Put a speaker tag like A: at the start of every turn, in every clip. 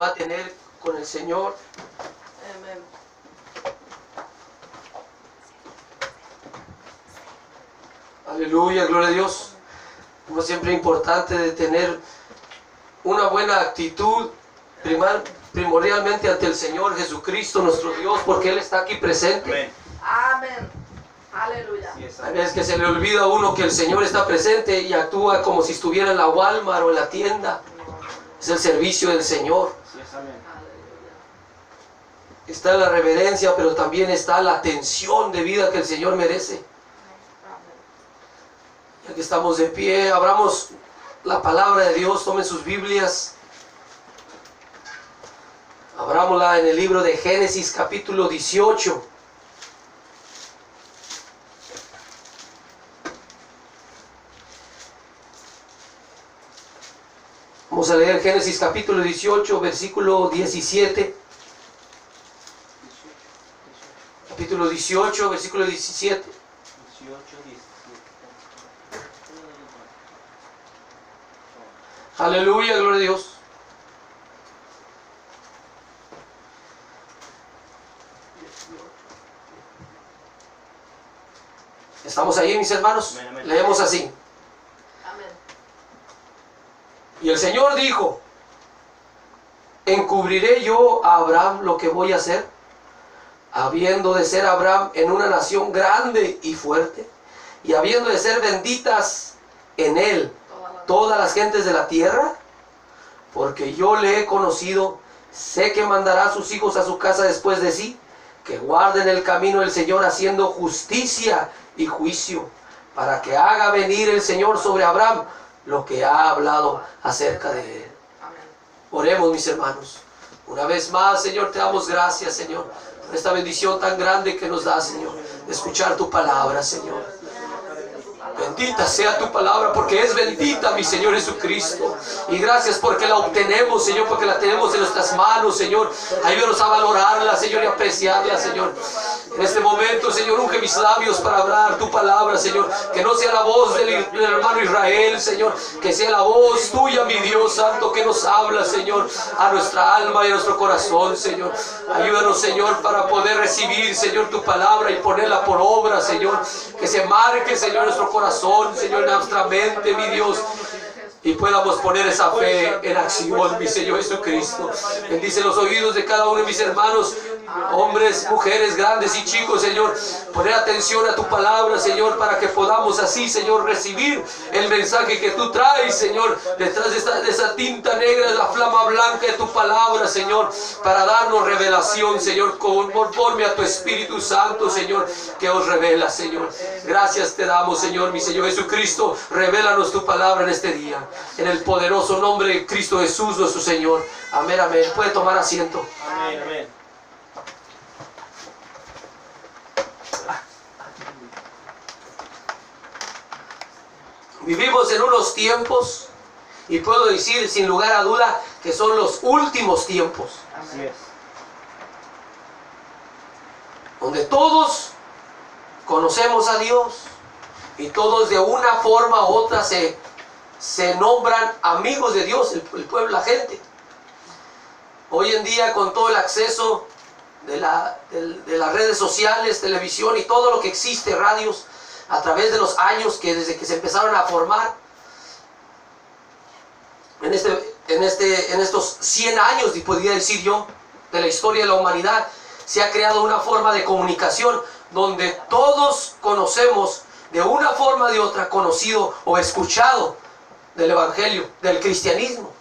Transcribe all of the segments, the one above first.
A: va a tener con el Señor.
B: Amen.
A: Aleluya, gloria a Dios. Como siempre es importante de tener una buena actitud primordialmente ante el Señor Jesucristo, nuestro Dios, porque Él está aquí presente.
B: Amén. Aleluya.
A: Hay veces que se le olvida a uno que el Señor está presente y actúa como si estuviera en la Walmart o en la tienda. Es el servicio del Señor. Está la reverencia, pero también está la atención de vida que el Señor merece. Ya que estamos de pie, abramos la palabra de Dios, tomen sus Biblias. Abrámosla en el libro de Génesis capítulo 18. Vamos a leer Génesis capítulo 18, versículo 17. Capítulo 18, versículo 17. Aleluya, gloria a Dios. ¿Estamos ahí, mis hermanos?
C: Amén, amén.
A: Leemos así.
B: Amén.
A: Y el Señor dijo: ¿encubriré yo a Abraham lo que voy a hacer, habiendo de ser Abraham en una nación grande y fuerte, y habiendo de ser benditas en él todas las gentes de la tierra? Porque yo le he conocido, sé que mandará a sus hijos a su casa después de sí, que guarden el camino del Señor haciendo justicia y juicio, para que haga venir el Señor sobre Abraham lo que ha hablado acerca de él.
B: Amén.
A: Oremos, mis hermanos. Una vez más, Señor, te damos gracias, Señor, por esta bendición tan grande que nos da, Señor, de escuchar tu palabra, Señor. Bendita sea tu palabra, porque es bendita, mi Señor Jesucristo. Y gracias porque la obtenemos, Señor, porque la tenemos en nuestras manos, Señor. Ayúdanos a valorarla, Señor, y apreciarla, Señor. En este momento, Señor, unge mis labios para hablar tu palabra, Señor. Que no sea la voz del hermano Israel, Señor. Que sea la voz tuya, mi Dios Santo, que nos habla, Señor, a nuestra alma y a nuestro corazón, Señor. Ayúdanos, Señor, para poder recibir, Señor, tu palabra y ponerla por obra, Señor. Que se marque, Señor, nuestro corazón, Señor, en nuestra mente, mi Dios. Y podamos poner esa fe en acción, mi Señor Jesucristo. Bendice los oídos de cada uno de mis hermanos, hombres, mujeres, grandes y chicos, Señor. Poner atención a tu palabra, Señor, para que podamos así, Señor, recibir el mensaje que tú traes, Señor, detrás de esa tinta negra, de la flama blanca de tu palabra, Señor, para darnos revelación, Señor, conforme a tu Espíritu Santo, Señor, que os revela, Señor. Gracias te damos, Señor, mi Señor Jesucristo. Revélanos tu palabra en este día. En el poderoso nombre de Cristo Jesús, nuestro Señor. Amén, amén. Puede tomar asiento.
C: Amén, amén.
A: Vivimos en unos tiempos, y puedo decir sin lugar a duda que son los últimos tiempos,
C: Así es.
A: donde todos conocemos a Dios y todos de una forma u otra se nombran amigos de Dios, el pueblo, la gente. Hoy en día, con todo el acceso de las redes sociales, televisión y todo lo que existe, radios, a través de los años que desde que se empezaron a formar, en estos 100 años, podría decir yo, de la historia de la humanidad, se ha creado una forma de comunicación donde todos conocemos de una forma o de otra, conocido o escuchado del Evangelio, del cristianismo.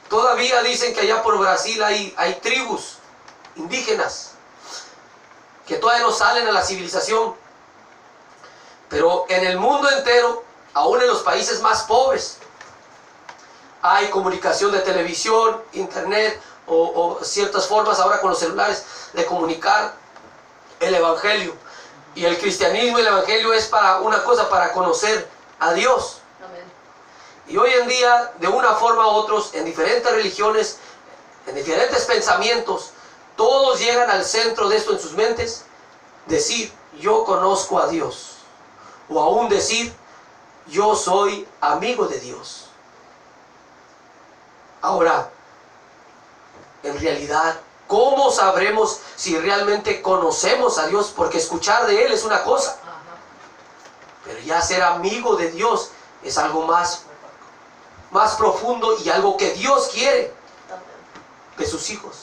A: Todavía dicen que allá por Brasil hay tribus indígenas que todavía no salen a la civilización, pero en el mundo entero, aún en los países más pobres, hay comunicación de televisión, internet o ciertas formas ahora con los celulares de comunicar el Evangelio. Y el cristianismo y el Evangelio es para una cosa, para conocer a Dios.
B: Amén.
A: Y hoy en día, de una forma u otra, en diferentes religiones, en diferentes pensamientos, todos llegan al centro de esto en sus mentes: decir, yo conozco a Dios. O aún decir, yo soy amigo de Dios. Ahora, en realidad, ¿cómo sabremos si realmente conocemos a Dios? Porque escuchar de Él es una cosa, pero ya ser amigo de Dios es algo más profundo y algo que Dios quiere de sus hijos.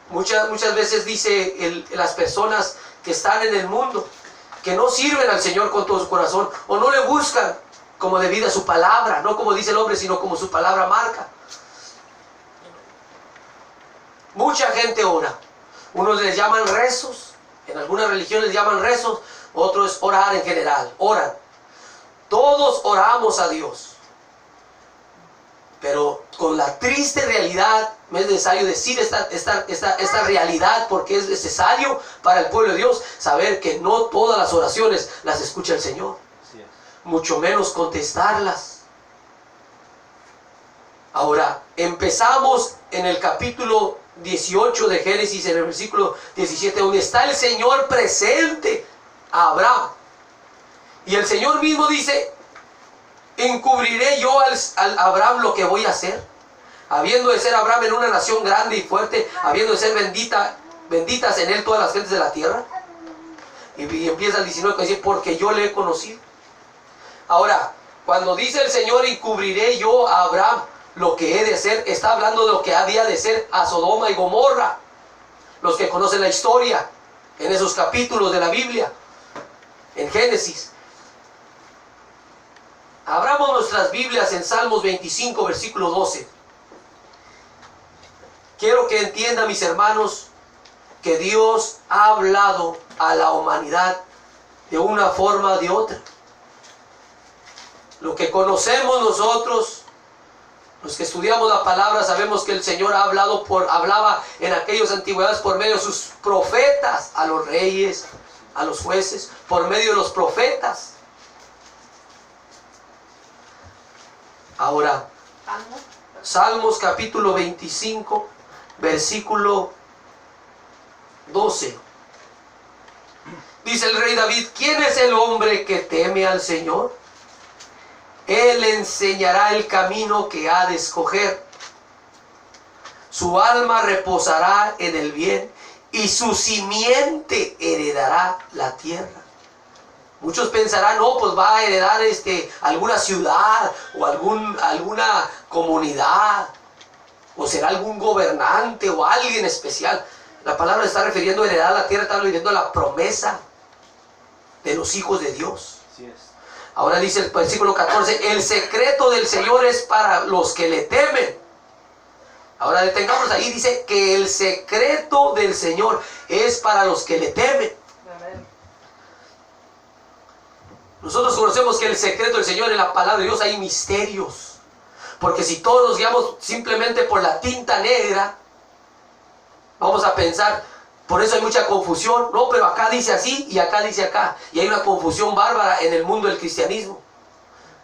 A: Muchas veces dice las personas que están en el mundo, que no sirven al Señor con todo su corazón, o no le buscan como debida su palabra, no como dice el hombre, sino como su palabra marca. Mucha gente ora. Unos les llaman rezos, en algunas religiones les llaman rezos, otros es orar en general, oran. Todos oramos a Dios. Pero con la triste realidad, me es necesario decir esta realidad, porque es necesario para el pueblo de Dios saber que no todas las oraciones las escucha el Señor, mucho menos contestarlas. Ahora, empezamos en el capítulo 18 de Génesis, en el versículo 17, donde está el Señor presente a Abraham. Y el Señor mismo dice: encubriré yo al Abraham lo que voy a hacer, habiendo de ser Abraham en una nación grande y fuerte, habiendo de ser benditas en él todas las gentes de la tierra. Y empieza el 19 con decir: porque yo le he conocido. Ahora, cuando dice el Señor encubriré yo a Abraham lo que he de hacer, está hablando de lo que había de ser a Sodoma y Gomorra. Los que conocen la historia en esos capítulos de la Biblia, en Génesis. Abramos nuestras Biblias en Salmos 25, versículo 12. Quiero que entiendan, mis hermanos, que Dios ha hablado a la humanidad de una forma o de otra. Lo que conocemos nosotros, los que estudiamos la palabra, sabemos que el Señor hablaba en aquellas antigüedades por medio de sus profetas, a los reyes, a los jueces, por medio de los profetas. Ahora, Salmos capítulo 25, versículo 12. Dice el rey David: ¿quién es el hombre que teme al Señor? Él enseñará el camino que ha de escoger. Su alma reposará en el bien y su simiente heredará la tierra. Muchos pensarán: no, pues va a heredar alguna ciudad o alguna comunidad, o será algún gobernante o alguien especial. La palabra está refiriendo a heredar la tierra, está refiriendo a la promesa de los hijos de Dios.
C: Así es.
A: Ahora dice el versículo 14: el secreto del Señor es para los que le temen. Ahora detengamos ahí, dice que el secreto del Señor es para los que le temen. Nosotros conocemos que el secreto del Señor, en la palabra de Dios hay misterios. Porque si todos nos guiamos simplemente por la tinta negra, vamos a pensar, por eso hay mucha confusión. No, pero acá dice así y acá dice acá. Y hay una confusión bárbara en el mundo del cristianismo.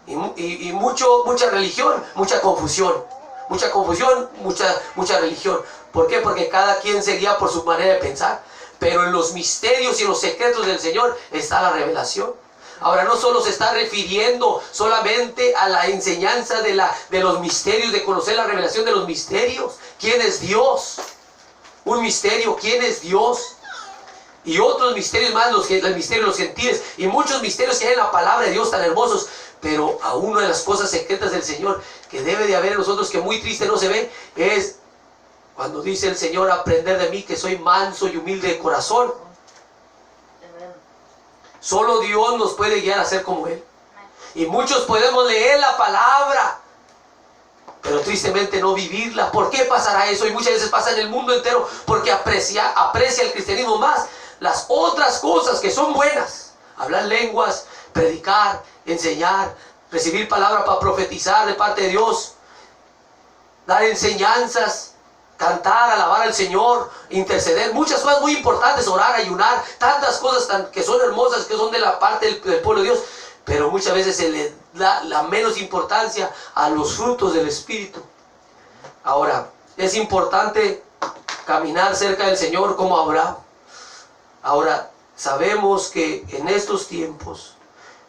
A: Y mucha religión, mucha confusión. Mucha confusión, mucha religión. ¿Por qué? Porque cada quien se guía por su manera de pensar. Pero en los misterios y en los secretos del Señor está la revelación. Ahora, no solo se está refiriendo solamente a la enseñanza de los misterios, de conocer la revelación de los misterios. ¿Quién es Dios? Un misterio, ¿quién es Dios? Y otros misterios más, el misterio de los gentiles. Y muchos misterios que hay en la palabra de Dios tan hermosos. Pero a una de las cosas secretas del Señor que debe de haber en nosotros, que muy triste no se ve, es cuando dice el Señor: aprender de mí que soy manso y humilde de corazón. Solo Dios nos puede guiar a ser como Él. Y muchos podemos leer la palabra, pero tristemente no vivirla. ¿Por qué pasará eso? Y muchas veces pasa en el mundo entero porque aprecia el cristianismo más las otras cosas que son buenas. Hablar lenguas, predicar, enseñar, recibir palabra para profetizar de parte de Dios, dar enseñanzas, cantar, alabar al Señor, interceder, muchas cosas muy importantes, orar, ayunar, tantas cosas que son hermosas, que son de la parte del pueblo de Dios, pero muchas veces se le da la menos importancia a los frutos del Espíritu. Ahora, es importante caminar cerca del Señor como Abraham. Ahora, sabemos que en estos tiempos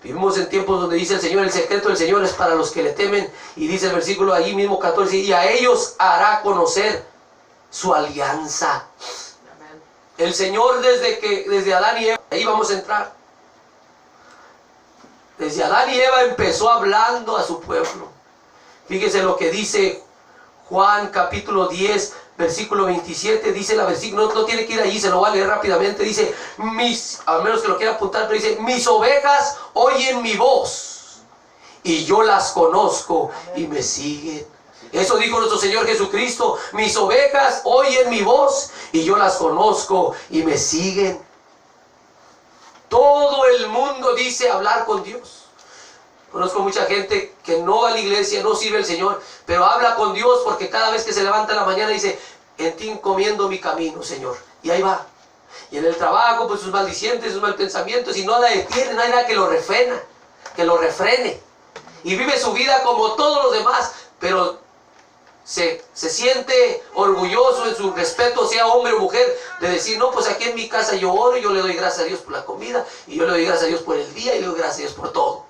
A: Vivimos en tiempos donde dice el Señor, el secreto del Señor es para los que le temen. Y dice el versículo allí mismo 14, y a ellos hará conocer su alianza.
B: Amén.
A: El Señor desde Adán y Eva, ahí vamos a entrar. Desde Adán y Eva empezó hablando a su pueblo. Fíjese lo que dice Juan capítulo 10, versículo 27. Dice la versículo, no tiene que ir allí, se lo voy a leer rápidamente. Dice, al menos que lo quiera apuntar, pero dice, mis ovejas oyen mi voz y yo las conozco y me siguen. Eso dijo nuestro Señor Jesucristo, mis ovejas oyen mi voz y yo las conozco y me siguen. Todo el mundo dice hablar con Dios. Conozco mucha gente que no va a la iglesia, no sirve al Señor, pero habla con Dios porque cada vez que se levanta en la mañana dice, en ti encomiendo mi camino, Señor. Y ahí va. Y en el trabajo, pues sus maldicientes, sus mal pensamientos, y no la detiene, no hay nada que lo refrena, que lo refrene. Y vive su vida como todos los demás, pero se siente orgulloso en su respeto, sea hombre o mujer, de decir, no, pues aquí en mi casa yo oro, y yo le doy gracias a Dios por la comida, y yo le doy gracias a Dios por el día, y le doy gracias a Dios por todo.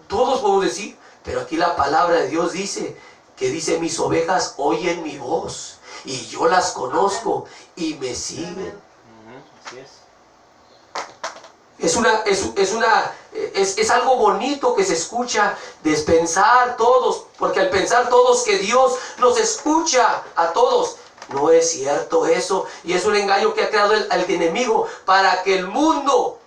A: Todos podemos decir, pero aquí la palabra de Dios dice, que dice, mis ovejas oyen mi voz, y yo las conozco, y me siguen.
C: Así es.
A: Es algo bonito que se escucha de pensar todos, porque al pensar todos que Dios nos escucha a todos, no es cierto eso, y es un engaño que ha creado el enemigo para que el mundo,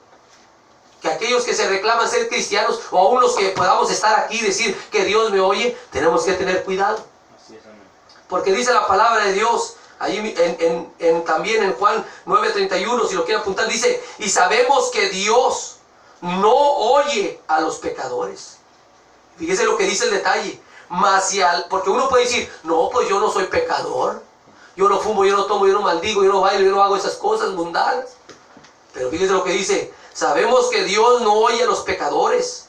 A: que aquellos que se reclaman ser cristianos, o aún los que podamos estar aquí y decir que Dios me oye, tenemos que tener cuidado.
C: Así es, amén.
A: Porque dice la palabra de Dios, ahí también en Juan 9:31, si lo quiere apuntar, dice, y sabemos que Dios no oye a los pecadores. Fíjese lo que dice el detalle. Porque uno puede decir, no, pues yo no soy pecador. Yo no fumo, yo no tomo, yo no maldigo, yo no bailo, yo no hago esas cosas mundanas. Pero fíjese lo que dice, sabemos que Dios no oye a los pecadores.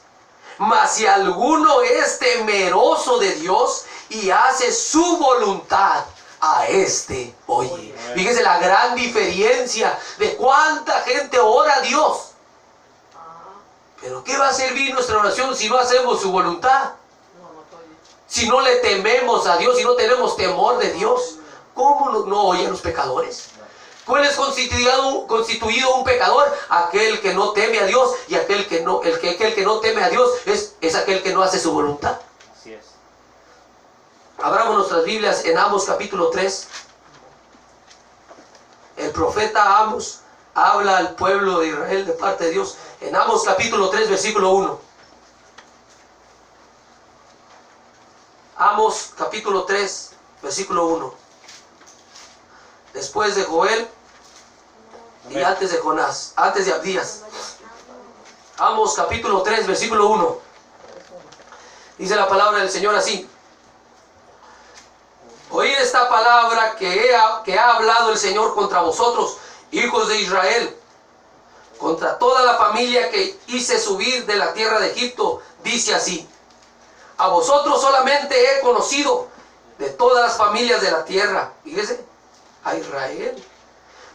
A: Mas si alguno es temeroso de Dios y hace su voluntad, a este oye. Fíjese la gran diferencia de cuánta gente ora a Dios. Pero ¿qué va a servir nuestra oración si no hacemos su voluntad? Si no le tememos a Dios, si no tenemos temor de Dios, ¿cómo no oye a los pecadores? ¿Cuál es constituido un pecador? Aquel que no teme a Dios, y aquel que no teme a Dios es aquel que no hace su voluntad.
C: Así es.
A: Abramos nuestras Biblias en Amos capítulo 3. El profeta Amos habla al pueblo de Israel de parte de Dios. En Amos capítulo 3, versículo 1. Amos capítulo 3, versículo 1. Después de Joel y antes de Jonás, antes de Abdías. Amos capítulo 3, versículo 1. Dice la palabra del Señor así: oíd esta palabra que ha hablado el Señor contra vosotros, hijos de Israel, contra toda la familia que hice subir de la tierra de Egipto. Dice así: a vosotros solamente he conocido de todas las familias de la tierra. Fíjese, a Israel.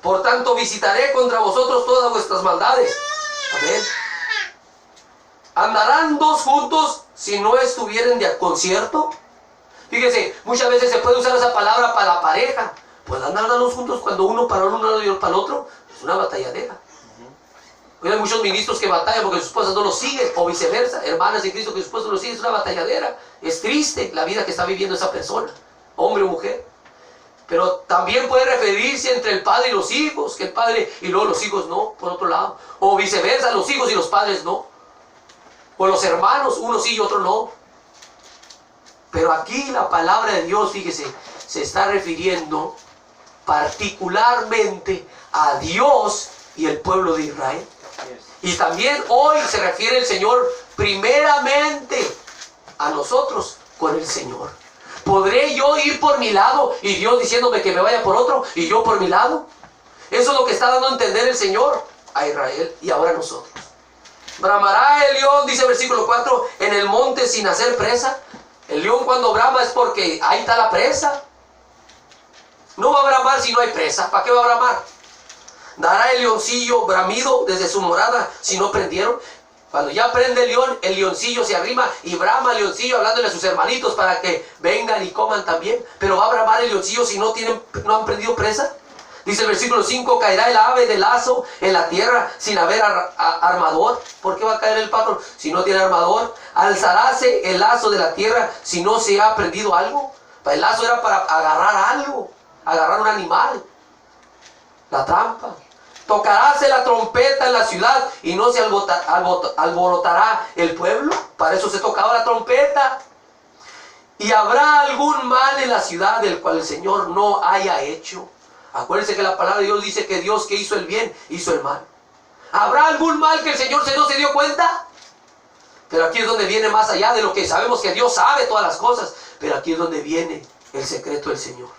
A: Por tanto visitaré contra vosotros todas vuestras maldades. Amén. ¿Andarán dos juntos si no estuvieren de concierto? Fíjese, muchas veces se puede usar esa palabra para la pareja. Pues andar los juntos cuando uno para un lado y otro para el otro. Es una batalladera. Hoy hay muchos ministros que batallan porque sus esposas no los siguen, o viceversa. Hermanas de Cristo que sus esposas no los siguen. Es una batalladera. Es triste la vida que está viviendo esa persona, hombre o mujer. Pero también puede referirse entre el padre y los hijos, que el padre y luego los hijos no, por otro lado. O viceversa, los hijos y los padres no. O los hermanos, unos sí y otros no. Pero aquí la palabra de Dios, fíjese, se está refiriendo particularmente a Dios y el pueblo de Israel. Y también hoy se refiere el Señor primeramente a nosotros con el Señor. ¿Podré yo ir por mi lado y Dios diciéndome que me vaya por otro y yo por mi lado? Eso es lo que está dando a entender el Señor a Israel y ahora a nosotros. Bramará el león, dice el versículo 4, en el monte sin hacer presa. El león cuando brama es porque ahí está la presa. No va a bramar si no hay presa. ¿Para qué va a bramar? ¿Dará el leoncillo bramido desde su morada si no prendieron? Cuando ya prende el león, el leoncillo se arrima y brama el leoncillo hablándole a sus hermanitos para que vengan y coman también. Pero va a bramar el leoncillo si no han prendido presa. Dice el versículo 5, caerá el ave de lazo en la tierra sin haber armador. ¿Por qué va a caer el pájaro si no tiene armador? Alzaráse el lazo de la tierra si no se ha prendido algo. El lazo era para agarrar algo, agarrar un animal. La trampa. Tocaráse la trompeta en la ciudad y no se alborotará el pueblo. Para eso se tocaba la trompeta. Y habrá algún mal en la ciudad del cual el Señor no haya hecho. Acuérdense que la palabra de Dios dice que Dios que hizo el bien, hizo el mal. ¿Habrá algún mal que el Señor no se dio cuenta? Pero aquí es donde viene más allá de lo que sabemos, que Dios sabe todas las cosas. Pero aquí es donde viene el secreto del Señor.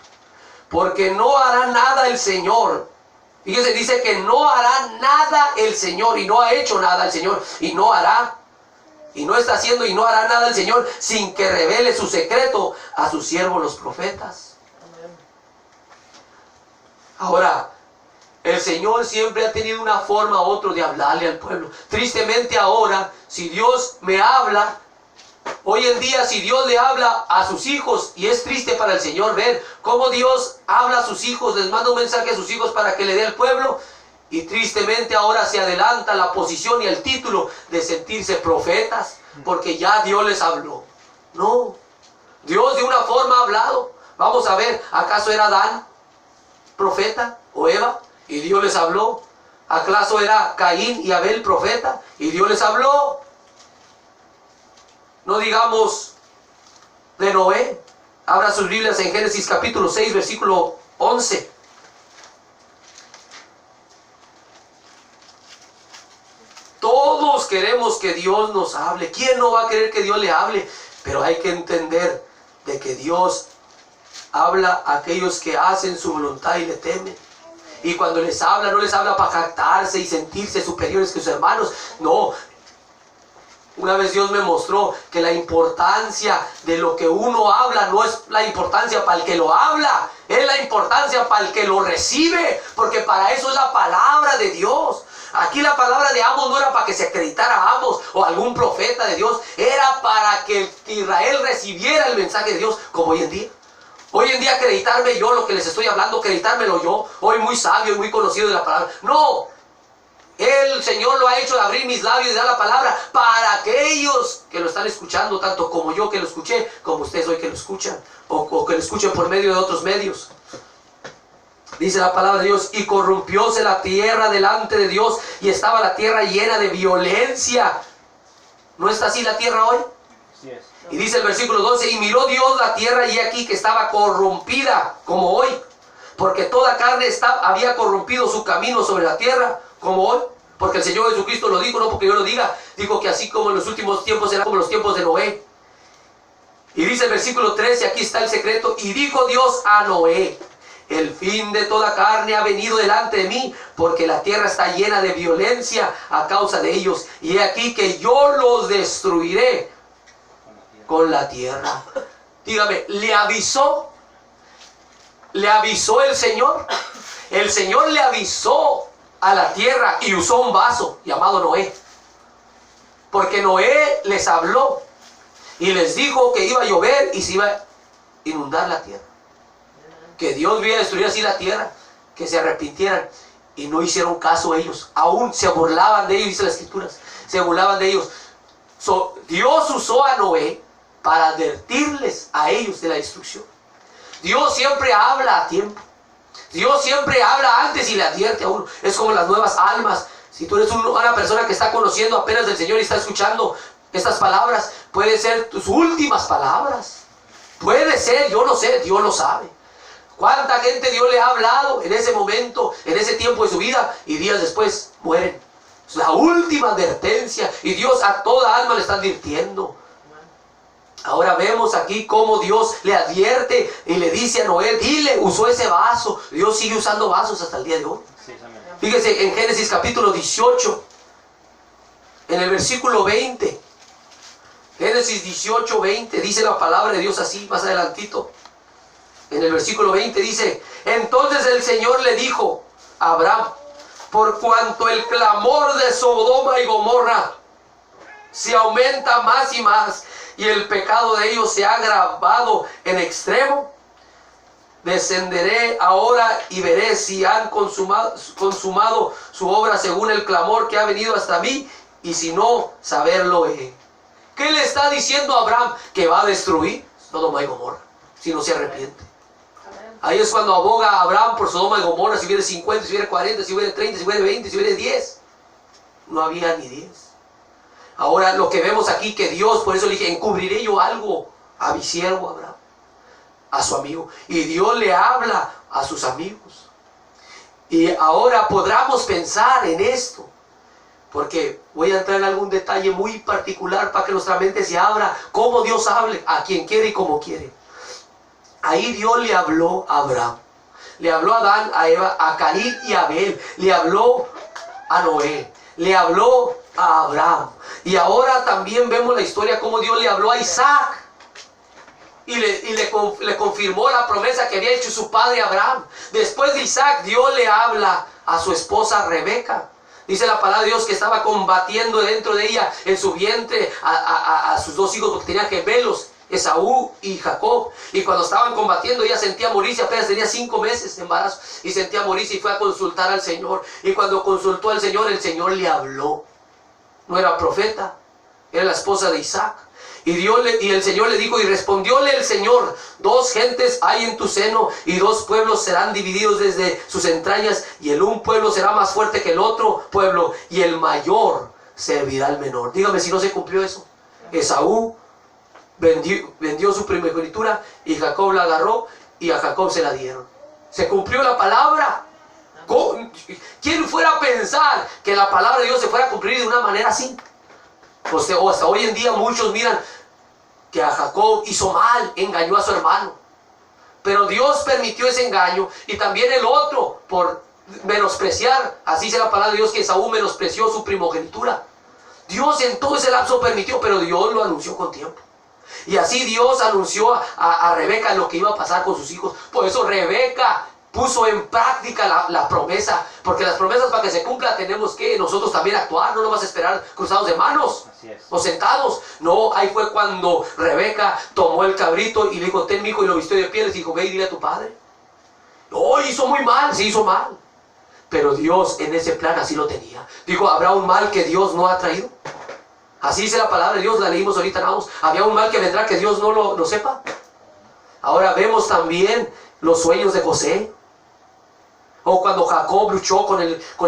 A: Porque no hará nada el Señor. Fíjense, dice que no hará nada el Señor, y no ha hecho nada el Señor, y no hará, y no está haciendo y no hará nada el Señor sin que revele su secreto a sus siervos los profetas. Ahora, el Señor siempre ha tenido una forma u otra de hablarle al pueblo. Tristemente ahora, si Dios me habla, hoy en día si Dios le habla a sus hijos, y es triste para el Señor ver cómo Dios habla a sus hijos, les manda un mensaje a sus hijos para que le dé al pueblo, y tristemente ahora se adelanta la posición y el título de sentirse profetas, porque ya Dios les habló. No, Dios de una forma ha hablado. Vamos a ver, ¿acaso era Adán profeta o Eva y Dios les habló? ¿Acaso era Caín y Abel profeta y Dios les habló? No digamos de Noé. Abra sus Biblias en Génesis capítulo 6, versículo 11. Todos queremos que Dios nos hable. ¿Quién no va a querer que Dios le hable? Pero hay que entender de que Dios habla a aquellos que hacen su voluntad y le temen. Y cuando les habla, no les habla para jactarse y sentirse superiores que sus hermanos. No. Una vez Dios me mostró que la importancia de lo que uno habla no es la importancia para el que lo habla, es la importancia para el que lo recibe, porque para eso es la palabra de Dios. Aquí la palabra de Amos no era para que se acreditara a Amos o algún profeta de Dios, era para que Israel recibiera el mensaje de Dios, como hoy en día. Hoy en día acreditarme yo lo que les estoy hablando, acreditármelo yo, hoy muy sabio y muy conocido de la palabra. No. El Señor lo ha hecho de abrir mis labios y dar la palabra para aquellos que lo están escuchando, tanto como yo que lo escuché, como ustedes hoy que lo escuchan, o que lo escuchen por medio de otros medios. Dice la palabra de Dios, y corrompióse la tierra delante de Dios, y estaba la tierra llena de violencia. ¿No está así la tierra hoy?
C: Así es.
A: Y dice el versículo 12, y miró Dios la tierra, y aquí que estaba corrompida, como hoy, porque toda carne había corrompido su camino sobre la tierra, como hoy, porque el Señor Jesucristo lo dijo, no porque yo lo diga, dijo que así como en los últimos tiempos será como los tiempos de Noé. Y dice el versículo 13, aquí está el secreto, y dijo Dios a Noé, el fin de toda carne ha venido delante de mí, porque la tierra está llena de violencia a causa de ellos, y he aquí que yo los destruiré con la tierra. Dígame, ¿le avisó? ¿Le avisó el Señor? El Señor le avisó a la tierra y usó un vaso llamado Noé, porque Noé les habló y les dijo que iba a llover y se iba a inundar la tierra, que Dios iba a destruir así la tierra, que se arrepintieran, y no hicieron caso ellos, aún se burlaban de ellos, dice las escrituras, se burlaban de ellos. Dios usó a Noé para advertirles a ellos de la destrucción. Dios siempre habla a tiempo. Dios siempre habla antes y le advierte a uno. Es como las nuevas almas. Si tú eres una persona que está conociendo apenas del Señor y está escuchando estas palabras, puede ser tus últimas palabras. Puede ser, yo no sé, Dios lo sabe. ¿Cuánta gente Dios le ha hablado en ese momento, en ese tiempo de su vida, y días después mueren? Es la última advertencia, y Dios a toda alma le está advirtiendo. Ahora vemos aquí cómo Dios le advierte y le dice a Noé, dile, usó ese vaso. Dios sigue usando vasos hasta el día de hoy.
C: Sí, amén.
A: Fíjese en Génesis capítulo 18, en el versículo 20. Génesis 18, 20, dice la palabra de Dios así, más adelantito. En el versículo 20 dice, entonces el Señor le dijo a Abraham, por cuanto el clamor de Sodoma y Gomorra se aumenta más y más, y el pecado de ellos se ha agravado en extremo. Descenderé ahora y veré si han consumado su obra según el clamor que ha venido hasta mí, y si no, saberlo he. ¿Qué le está diciendo a Abraham? Que va a destruir Sodoma y Gomorra si no se arrepiente.
B: Amén.
A: Ahí es cuando aboga Abraham por Sodoma y Gomorra, si hubiera 50, si hubiera 40, si hubiera 30, si hubiera 20, si hubiera 10. No había ni 10. Ahora lo que vemos aquí, que Dios, por eso le dije, encubriré yo algo a mi siervo Abraham, a su amigo. Y Dios le habla a sus amigos. Y ahora podamos pensar en esto, porque voy a entrar en algún detalle muy particular para que nuestra mente se abra, cómo Dios hable a quien quiere y como quiere. Ahí Dios le habló a Abraham, le habló a Adán, a Eva, a Caín y a Abel, le habló a Noé, le habló a Abraham. Y ahora también vemos la historia cómo Dios le habló a Isaac y le confirmó la promesa que había hecho su padre Abraham. Después de Isaac, Dios le habla a su esposa Rebeca. Dice la palabra de Dios que estaba combatiendo dentro de ella, en su vientre, a sus dos hijos, porque tenía gemelos, Esaú y Jacob. Y cuando estaban combatiendo, ella sentía morirse, apenas tenía 5 meses de embarazo, y sentía morirse, y fue a consultar al Señor. Y cuando consultó al Señor, el Señor le habló. No era profeta, era la esposa de Isaac. Y el Señor le dijo, y respondióle el Señor: 2 gentes hay en tu seno, y 2 pueblos serán divididos desde sus entrañas, y el un pueblo será más fuerte que el otro pueblo, y el mayor servirá al menor. Dígame si no se cumplió eso. Esaú vendió su primogenitura, y Jacob la agarró, y a Jacob se la dieron. Se cumplió la palabra. ¿Quién fuera a pensar que la palabra de Dios se fuera a cumplir de una manera así? O hasta hoy en día muchos miran que a Jacob hizo mal, engañó a su hermano. Pero Dios permitió ese engaño, y también el otro, por menospreciar, así dice la palabra de Dios, que Esaú menospreció su primogenitura. Dios en todo ese lapso permitió, pero Dios lo anunció con tiempo. Y así Dios anunció a Rebeca lo que iba a pasar con sus hijos. Por eso Rebeca puso en práctica la promesa, porque las promesas, para que se cumplan, tenemos que nosotros también actuar. No nomás esperar cruzados de manos o sentados. No, ahí fue cuando Rebeca tomó el cabrito y le dijo: ten, mi hijo, y lo vistió de pieles, y dijo: ve y dile a tu padre. No, hizo muy mal, sí hizo mal, pero Dios en ese plan así lo tenía. Dijo: ¿habrá un mal que Dios no ha traído? Así dice la palabra de Dios, la leímos ahorita, vamos. ¿Había un mal que vendrá que Dios no lo sepa? Ahora vemos también los sueños de José. O cuando Jacob luchó con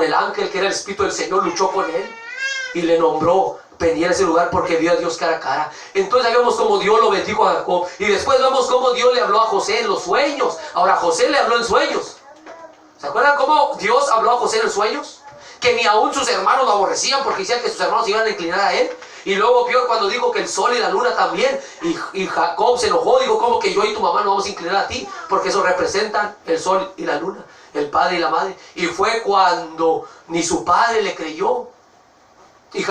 A: el ángel que era el Espíritu del Señor, luchó con él y le nombró venir a ese lugar porque vio a Dios cara a cara. Entonces ahí vemos cómo Dios lo bendijo a Jacob. Y después vemos cómo Dios le habló a José en los sueños. Ahora José le habló en sueños. ¿Se acuerdan cómo Dios habló a José en sueños? Que ni aún sus hermanos lo aborrecían porque decían que sus hermanos iban a inclinar a él. Y luego peor cuando dijo que el sol y la luna también. Y Jacob se enojó, dijo: ¿cómo que yo y tu mamá no vamos a inclinar a ti? Porque eso representan el sol y la luna, el padre y la madre. Y fue cuando ni su padre le creyó. Y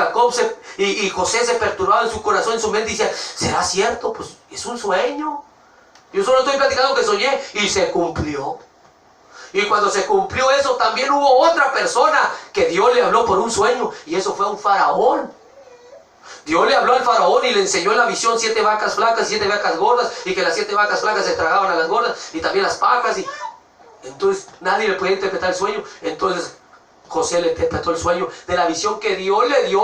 A: José se perturbaba en su corazón, en su mente, y decía: ¿será cierto? Pues es un sueño. Yo solo estoy platicando que soñé, y se cumplió. Y cuando se cumplió eso, también hubo otra persona que Dios le habló por un sueño, y eso fue a un faraón. Dios le habló al faraón y le enseñó en la visión 7 vacas flacas y 7 vacas gordas, y que las 7 vacas flacas se tragaban a las gordas, y también las pacas. Y entonces nadie le podía interpretar el sueño. Entonces José le interpretó el sueño de la visión que Dios le dio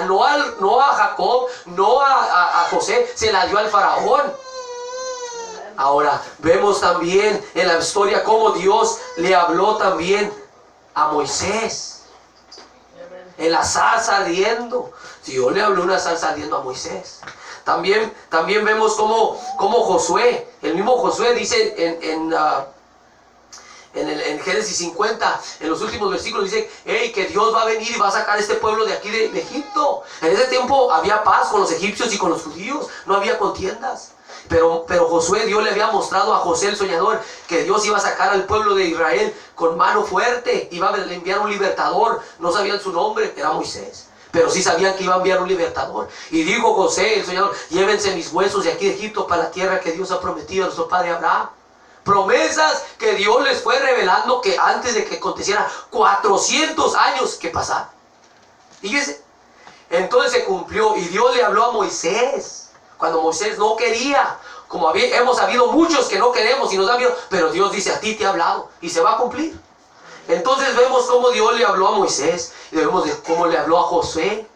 A: no a Jacob, no a José, se la dio al faraón. Ahora vemos también en la historia cómo Dios le habló también a Moisés en la zarza ardiendo. Dios le habló una zarza ardiendo a Moisés. También vemos cómo Josué, el mismo Josué dice en Génesis 50, en los últimos versículos, dice: que Dios va a venir y va a sacar a este pueblo de aquí de Egipto. En ese tiempo había paz con los egipcios y con los judíos, no había contiendas. Pero Josué, Dios le había mostrado a José el soñador que Dios iba a sacar al pueblo de Israel con mano fuerte, iba a enviar un libertador. No sabían su nombre, era Moisés, pero sí sabían que iba a enviar un libertador. Y dijo José el soñador: llévense mis huesos de aquí de Egipto para la tierra que Dios ha prometido a nuestro padre Abraham. Promesas que Dios les fue revelando, que antes de que acontecieran 400 años que pasaran. Fíjense. Entonces se cumplió y Dios le habló a Moisés cuando Moisés no quería. Como hemos habido muchos que no queremos y nos da miedo, pero Dios dice, a ti te ha hablado y se va a cumplir. Entonces vemos cómo Dios le habló a Moisés y vemos cómo le habló a Josué.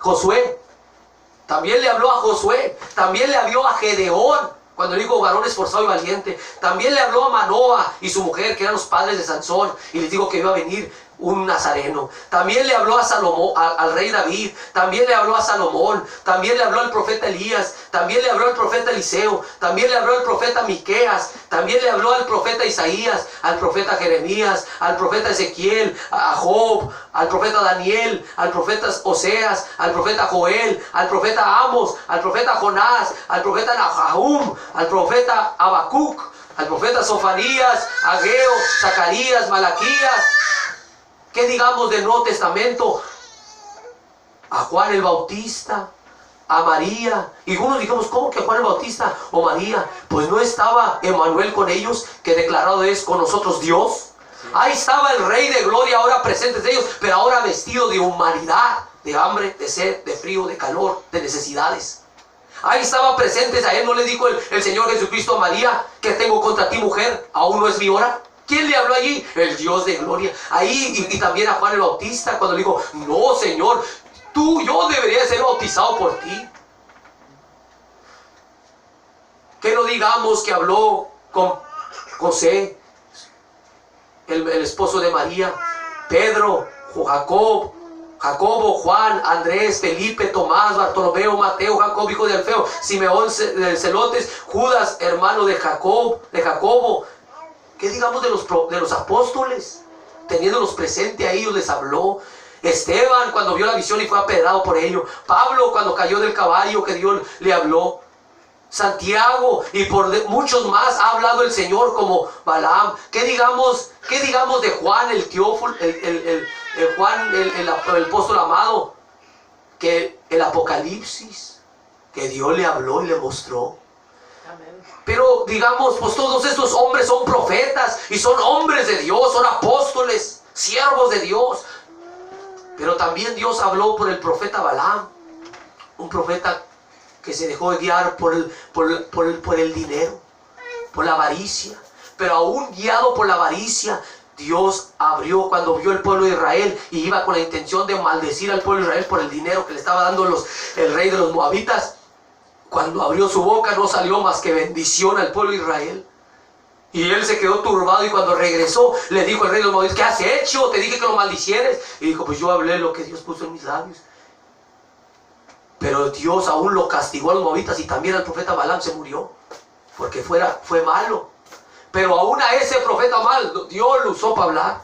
A: También le habló a Josué, también le habló a Gedeón, cuando digo varón esforzado y valiente. También le habló a Manoa y su mujer, que eran los padres de Sansón, y les digo que iba a venir un nazareno. También le habló a Salomón, al rey David. También le habló a Salomón. También le habló al profeta Elías. También le habló al profeta Eliseo. También le habló al profeta Miqueas. También le habló al profeta Isaías, al profeta Jeremías, al profeta Ezequiel, a Job, al profeta Daniel, al profeta Oseas, al profeta Joel, al profeta Amos, al profeta Jonás, al profeta Nahum, al profeta Habacuc, al profeta Sofonías, Ageo, Zacarías, Malaquías. ¿Qué digamos del Nuevo Testamento? A Juan el Bautista, a María. Y unos digamos, ¿cómo que Juan el Bautista o María? Pues no estaba Emmanuel con ellos, que declarado es con nosotros Dios. Ahí estaba el Rey de Gloria ahora presente de ellos, pero ahora vestido de humanidad, de hambre, de sed, de frío, de calor, de necesidades. Ahí estaban presentes. A él no le dijo el Señor Jesucristo a María, ¿qué tengo contra ti, mujer? ¿Aún no es mi hora? ¿Quién le habló allí? El Dios de gloria. Ahí y también a Juan el Bautista, cuando le dijo, no, Señor, yo debería ser bautizado por ti. Que no digamos que habló con José, el esposo de María, Pedro, Jacobo, Juan, Andrés, Felipe, Tomás, Bartolomeo, Mateo, Jacob, hijo de Alfeo, Simeón de Celotes, Judas, hermano de Jacobo. ¿Qué digamos de los apóstoles? Teniéndolos presentes a ellos les habló. Esteban, cuando vio la visión y fue apedrado por ello. Pablo, cuando cayó del caballo, que Dios le habló. Santiago y por muchos más ha hablado el Señor, como Balaam. ¿Qué digamos de Juan el Teófilo, Juan el apóstol amado? Que el Apocalipsis, que Dios le habló y le mostró. Pero digamos, pues todos estos hombres son profetas y son hombres de Dios, son apóstoles, siervos de Dios. Pero también Dios habló por el profeta Balaam, un profeta que se dejó guiar por el dinero, por la avaricia. Pero aún guiado por la avaricia, Dios abrió cuando vio el pueblo de Israel y iba con la intención de maldecir al pueblo de Israel por el dinero que le estaba dando el rey de los moabitas. Cuando abrió su boca no salió más que bendición al pueblo de Israel. Y él se quedó turbado y cuando regresó le dijo al rey de los moabitas, ¿qué has hecho? Te dije que lo maldicieres. Y dijo, pues yo hablé lo que Dios puso en mis labios. Pero Dios aún lo castigó a los moabitas y también al profeta Balaam se murió. Porque fue malo. Pero aún a ese profeta malo Dios lo usó para hablar.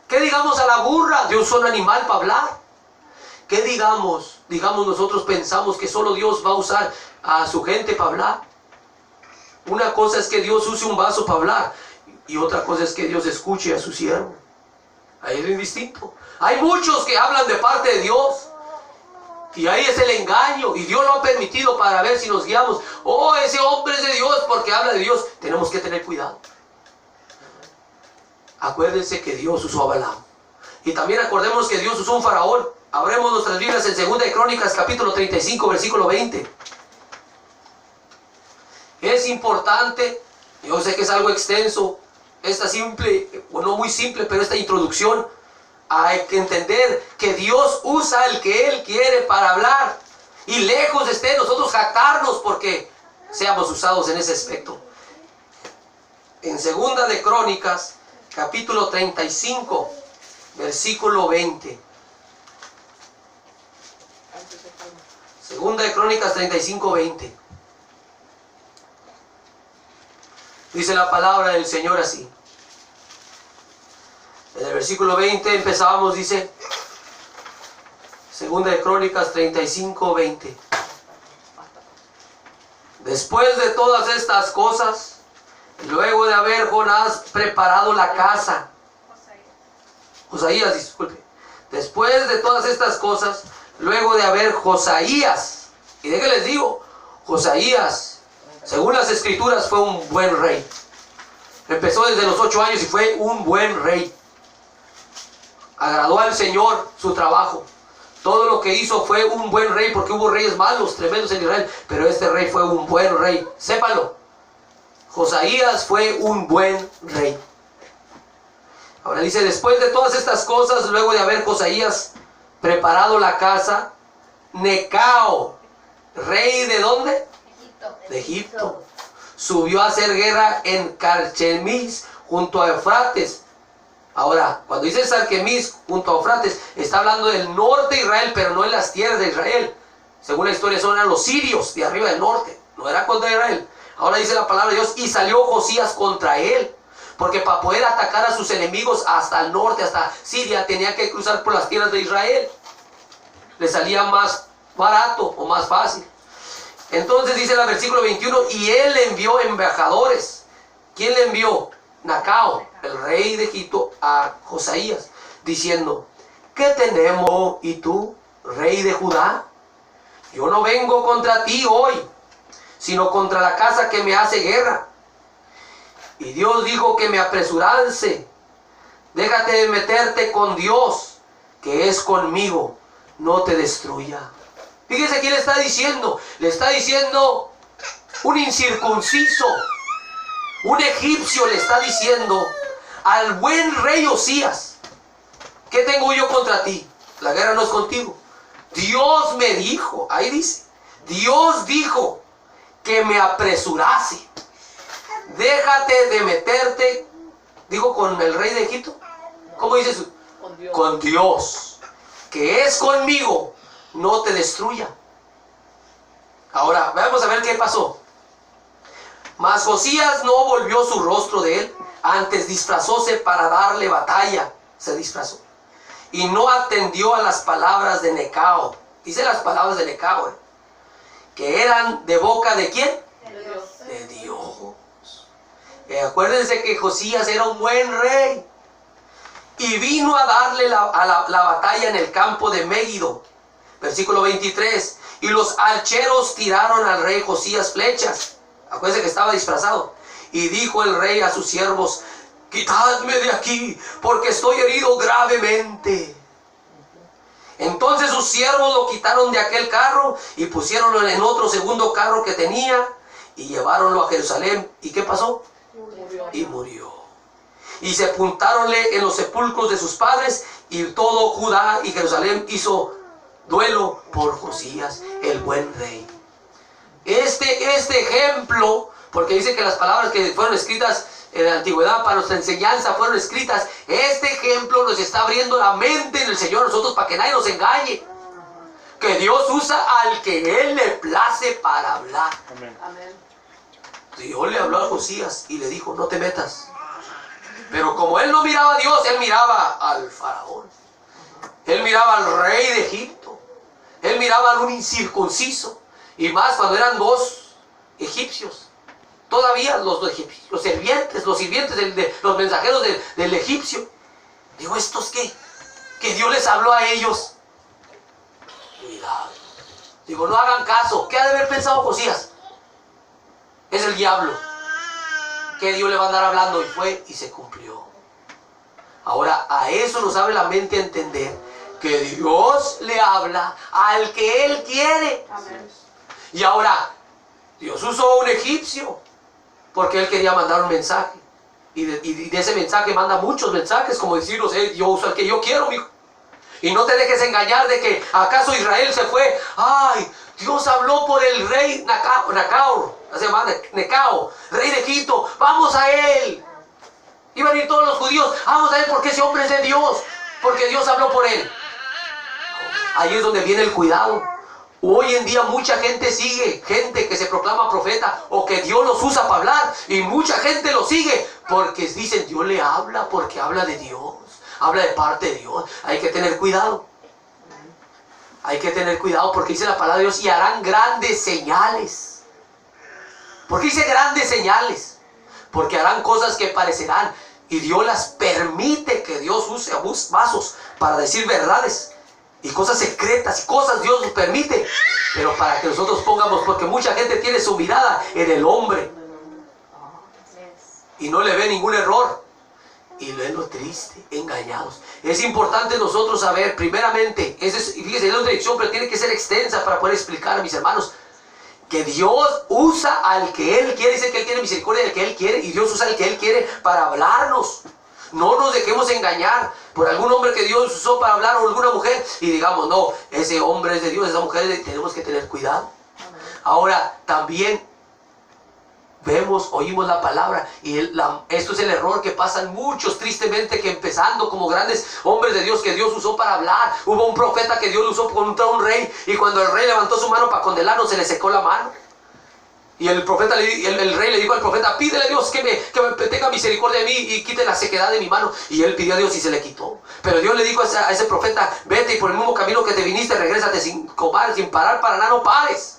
A: ¿Qué digamos a la burra? Dios usó un animal para hablar. ¿Qué digamos? Digamos nosotros pensamos que solo Dios va a usar a su gente para hablar. Una cosa es que Dios use un vaso para hablar y otra cosa es que Dios escuche a su siervo. Ahí es indistinto. Hay muchos que hablan de parte de Dios y ahí es el engaño y Dios lo ha permitido para ver si nos guiamos. Oh, ese hombre es de Dios porque habla de Dios. Tenemos que tener cuidado. Acuérdense que Dios usó a Balaam. Y también acordémonos que Dios usó un faraón. Abremos nuestras Biblias en 2 de Crónicas capítulo 35 versículo 20. Es importante, yo sé que es algo extenso, esta simple, o no muy simple, pero esta introducción, hay que entender que Dios usa el que Él quiere para hablar. Y lejos esté nosotros jactarnos porque seamos usados en ese aspecto. En 2 de Crónicas capítulo 35 versículo 20. 2 de Crónicas 35, 20. Dice la palabra del Señor así. En el versículo 20 empezábamos, dice, 2 de Crónicas 35, 20. Después de todas estas cosas, luego de haber Jonás preparado la casa, Josaías, disculpe. Después de todas estas cosas, luego de haber Josaías, y de qué les digo, Josaías, según las escrituras, fue un buen rey. Empezó desde los 8 años y fue un buen rey. Agradó al Señor su trabajo. Todo lo que hizo fue un buen rey, porque hubo reyes malos, tremendos en Israel, pero este rey fue un buen rey. Sépalo, Josías fue un buen rey. Ahora dice, después de todas estas cosas, luego de haber Josías preparado la casa, Necao, rey ¿de dónde? De Egipto, subió a hacer guerra en Carchemis junto a Eufrates. Ahora, cuando dice Carchemis junto a Eufrates, está hablando del norte de Israel, pero no en las tierras de Israel. Según la historia, son los sirios de arriba del norte, no era contra Israel. Ahora dice la palabra de Dios, y salió Josías contra él, porque para poder atacar a sus enemigos hasta el norte, hasta Siria, tenía que cruzar por las tierras de Israel. Le salía más barato o más fácil. Entonces dice el versículo 21, y él le envió embajadores. ¿Quién le envió? Necao, el rey de Egipto, a Josías, diciendo, ¿qué tenemos y tú, rey de Judá? Yo no vengo contra ti hoy, sino contra la casa que me hace guerra. Y Dios dijo que me apresurase. Déjate de meterte con Dios, que es conmigo, no te destruya. Fíjese quién le está diciendo. Le está diciendo un incircunciso, un egipcio le está diciendo al buen rey Josías, ¿qué tengo yo contra ti? La guerra no es contigo. Dios me dijo, ahí dice, Dios dijo que me apresurase. Déjate de meterte, digo, con el rey de Egipto. ¿Cómo dice eso?
B: Con Dios.
A: Con Dios, que es conmigo, no te destruya. Ahora, vamos a ver qué pasó. Mas Josías no volvió su rostro de él, antes disfrazóse para darle batalla, se disfrazó. Y no atendió a las palabras de Necao. Dice las palabras de Necao, que eran de boca de ¿quién?
B: De Dios.
A: De Dios. Acuérdense que Josías era un buen rey. Y vino a darle la batalla en el campo de Megiddo. Versículo 23. Y los archeros tiraron al rey Josías flechas. Acuérdense que estaba disfrazado. Y dijo el rey a sus siervos, quitadme de aquí, porque estoy herido gravemente. Entonces sus siervos lo quitaron de aquel carro y pusieronlo en otro segundo carro que tenía y lleváronlo a Jerusalén. ¿Y qué pasó?
B: Murió.
A: Y murió. Y sepultáronle en los sepulcros de sus padres, y todo Judá y Jerusalén hizo duelo por Josías, el buen rey. Este ejemplo, porque dice que las palabras que fueron escritas en la antigüedad para nuestra enseñanza fueron escritas, este ejemplo nos está abriendo la mente en el Señor a nosotros para que nadie nos engañe. Que Dios usa al que Él le place para hablar.
C: Amén.
B: Amén.
A: Dios le habló a Josías y le dijo, no te metas. Pero como él no miraba a Dios, él miraba al faraón. Él miraba al rey de Egipto. Él miraba a un incircunciso. Y más cuando eran dos egipcios. Todavía los sirvientes los mensajeros del egipcio. Digo, ¿estos qué? Que Dios les habló a ellos. Cuidado. Digo, no hagan caso. ¿Qué ha de haber pensado Josías? Es el diablo. Que Dios le va a andar hablando, y fue y se cumplió. Ahora, a eso nos abre la mente a entender que Dios le habla al que Él quiere.
B: Amén.
A: Y ahora, Dios usó un egipcio porque Él quería mandar un mensaje. Y de ese mensaje manda muchos mensajes, como decirnos, yo uso al que yo quiero, mijo. Y no te dejes engañar de que acaso Israel se fue. Ay, Dios habló por el rey Necao, rey de Egipto. Vamos a él. Iban a ir todos los judíos. Vamos a él porque ese hombre es de Dios. Porque Dios habló por él. Ahí es donde viene el cuidado. Hoy en día mucha gente sigue, gente que se proclama profeta o que Dios los usa para hablar. Y mucha gente lo sigue porque dicen, Dios le habla porque habla de Dios. Habla de parte de Dios. Hay que tener cuidado. Hay que tener cuidado porque dice la palabra de Dios, y harán grandes señales. ¿Por qué dice grandes señales? Porque harán cosas que parecerán, y Dios las permite, que Dios use vasos para decir verdades y cosas secretas y cosas Dios nos permite, pero para que nosotros pongamos, porque mucha gente tiene su mirada en el hombre y no le ve ningún error. Y lo es lo triste, engañados. Es importante nosotros saber, primeramente, fíjese, es una lección, pero tiene que ser extensa para poder explicar a mis hermanos, que Dios usa al que Él quiere. Dice que Él tiene misericordia del que Él quiere, y Dios usa al que Él quiere para hablarnos. No nos dejemos engañar por algún hombre que Dios usó para hablar, o alguna mujer, y digamos, no, ese hombre es de Dios, esa mujer es de Dios. Tenemos que tener cuidado. Ahora, también oímos la palabra, y esto es el error que pasan muchos, tristemente, que empezando como grandes hombres de Dios que Dios usó para hablar. Hubo un profeta que Dios usó contra un rey, y cuando el rey levantó su mano para condenarlo, se le secó la mano. Y el rey le dijo al profeta: pídele a Dios que me tenga misericordia de mí y quite la sequedad de mi mano. Y él pidió a Dios y se le quitó. Pero Dios le dijo a ese profeta: vete, y por el mismo camino que te viniste, regrésate sin parar para nada, no pares.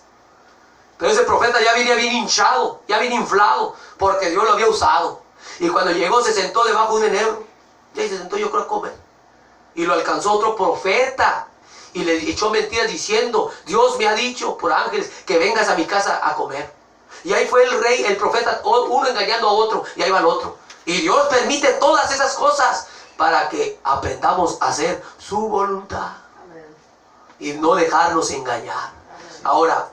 A: Pero ese profeta ya venía bien hinchado, ya bien inflado, porque Dios lo había usado. Y cuando llegó, se sentó debajo de un enebro. Y ahí se sentó, yo creo, a comer. Y lo alcanzó otro profeta, y le echó mentiras diciendo: Dios me ha dicho por ángeles que vengas a mi casa a comer. Y ahí fue el rey, el profeta, uno engañando a otro, y ahí va el otro. Y Dios permite todas esas cosas para que aprendamos a hacer su voluntad.
B: Amén.
A: Y no dejarnos engañar. Ahora,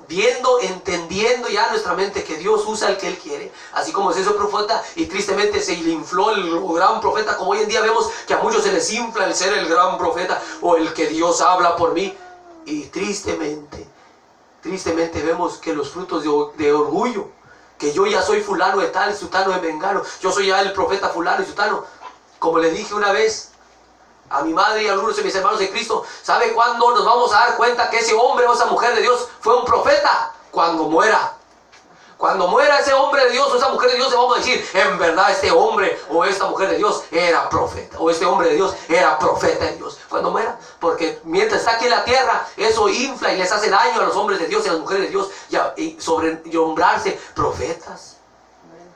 A: entendiendo ya nuestra mente que Dios usa al que Él quiere, así como es ese profeta, y tristemente se le infló el gran profeta, como hoy en día vemos que a muchos se les infla el ser el gran profeta, o el que Dios habla por mí, y tristemente vemos que los frutos de orgullo, que yo ya soy fulano de tal, sutano de mengano, yo soy ya el profeta fulano y sutano, como le dije una vez a mi madre y a algunos de mis hermanos de Cristo: ¿sabe cuándo nos vamos a dar cuenta que ese hombre o esa mujer de Dios fue un profeta? Cuando muera. Cuando muera ese hombre de Dios o esa mujer de Dios, le vamos a decir: en verdad este hombre o esta mujer de Dios era profeta, o este hombre de Dios era profeta de Dios. Cuando muera, porque mientras está aquí en la tierra, eso infla y les hace daño a los hombres de Dios y a las mujeres de Dios, y nombrarse profetas.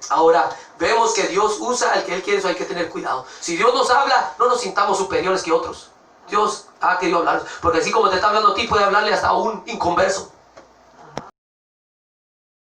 A: Ahora, vemos que Dios usa al que Él quiere, eso hay que tener cuidado. Si Dios nos habla, no nos sintamos superiores que otros. Dios ha querido hablarnos, porque así como te está hablando a ti, puede hablarle hasta a un inconverso.